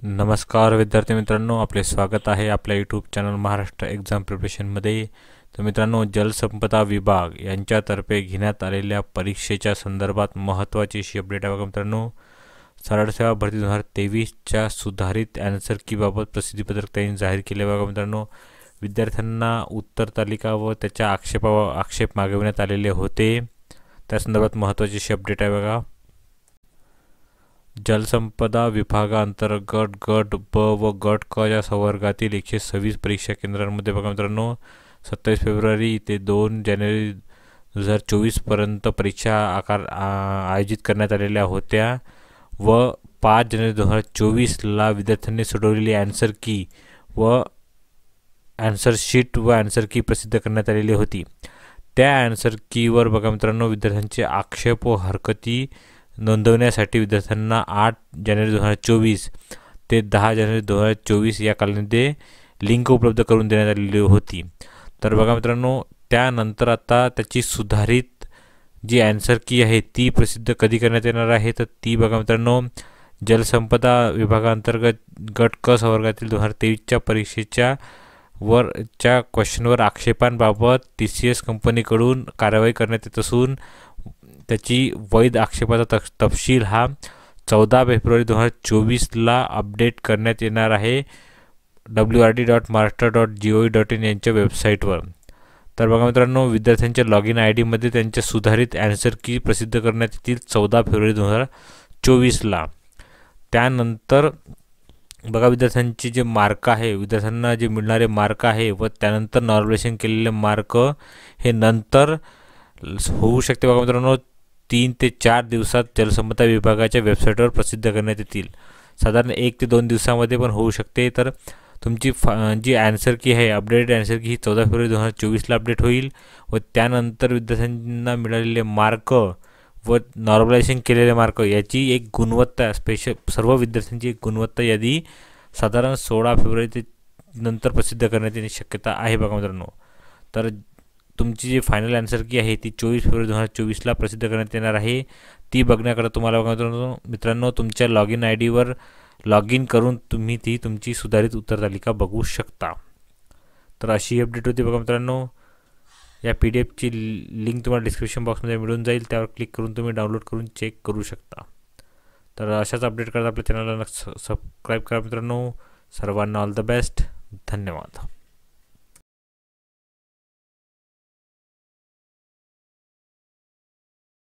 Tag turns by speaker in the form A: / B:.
A: नमस्कार विद्यार्थी मित्रांनो, आपले स्वागत आहे आपल्या यूट्यूब चॅनल महाराष्ट्र एक्झाम प्रिपरेशनमध्ये. तर मित्रांनो, जलसंपदा विभाग यांच्यातर्फे घेण्यात आलेल्या परीक्षेच्या संदर्भात महत्त्वाची अशी अपडेट आहे बघा मित्रांनो. सरळ सेवा भरती 2023च्या सुधारित ॲन्सर कीबाबत प्रसिद्धीपत्रक त्यांनी जाहीर केले बघा मित्रांनो. विद्यार्थ्यांना उत्तर तालिका व त्याच्या आक्षेप मागविण्यात आलेले होते. त्या संदर्भात महत्त्वाची अशी अपडेट आहे बघा. जलसंपदा विभागांतर्गत गट ब व गट क या संवर्गातील 126 परीक्षा केंद्रांमध्ये बघा मित्रांनो 27 फेब्रुवारी ते 2 जानेवारी 2024 पर्यंत परीक्षा आयोजित करण्यात आलेल्या होत्या व 5 जानेवारी 2024ला विद्यार्थ्यांनी सोडवलेली ॲन्सर की व ॲन्सर शीट व ॲन्सर की प्रसिद्ध करण्यात आलेली होती. त्या ॲन्सर कीवर बघा मित्रांनो विद्यार्थ्यांचे आक्षेप व हरकती नोंदवण्यासाठी विद्यार्थ्यांना 8 जानेवारी 2024 ते 10 जानेवारी 2024 या कालावधीमध्ये लिंक उपलब्ध करून देण्यात आलेली होती. तर बघा मित्रांनो, त्यानंतर आता त्याची सुधारित जी ॲन्सर की आहे ती प्रसिद्ध कधी करण्यात येणार आहे, तर ती बघा मित्रांनो जलसंपदा विभागांतर्गत गट क संवर्गातील 2023च्या परीक्षेच्या वरच्या क्वेश्चनवर आक्षेपांबाबत TCS कंपनीकडून कारवाई करण्यात येत असून त्याची वैध आक्षेपाचा तपशील हा 14 फेब्रुवारी 2024ला अपडेट करण्यात येणार आहे wrd.maharashtra.gov.in यांच्या वेबसाईटवर. तर बघा मित्रांनो, विद्यार्थ्यांच्या लॉगिन ID मध्ये त्यांच्या सुधारित ॲन्सर की प्रसिद्ध करण्यात येतील 14 फेब्रुवारी 2024ला. त्यानंतर बघा विद्यार्थ्यांचे जे मार्क आहे, विद्यार्थ्यांना जे मिळणारे मार्क आहे व त्यानंतर नॉर्मलायझेशन केलेले मार्क हे नंतर होऊ शकते बघा मित्रांनो 3 ते 4 दिवसात जलसंपदा विभागाच्या वेबसाईटवर प्रसिद्ध करण्यात येतील. साधारण 1 ते 2 दिवसामध्ये पण होऊ शकते. तर तुमची जी ॲन्सर की आहे अपडेटेड ॲन्सर की ही 14 फेब्रुवारी 2024ला अपडेट होईल व त्यानंतर विद्यार्थ्यांना मिळालेले मार्क व नॉर्मलायझेशन केलेले मार्क याची एक गुणवत्ता सर्व विद्यार्थ्यांची एक गुणवत्ता यादी साधारण 16 फेब्रुवारी ते नंतर प्रसिद्ध करण्यात येण्याची शक्यता आहे बघा मित्रांनो. तर तुमची जी फायनल ॲन्सर की आहे ती 24 फेब्रुवारी 2024ला प्रसिद्ध करण्यात येणार आहे. ती बघण्याकरता तुम्हाला बघा मित्रांनो तुमच्या लॉगिन IDवर लॉग इन करून तुम्ही ती तुमची सुधारित उत्तर तालिका बघू शकता. तर अशी अपडेट होती बघा मित्रांनो. या PDFची लिंक तुम्हाला डिस्क्रिप्शन बॉक्समध्ये मिळून जाईल, त्यावर क्लिक करून तुम्ही डाउनलोड करून चेक करू शकता. तर अशाच अपडेट करता आपल्या चॅनलला सबस्क्राईब करा मित्रांनो. सर्वांना ऑल द बेस्ट. धन्यवाद.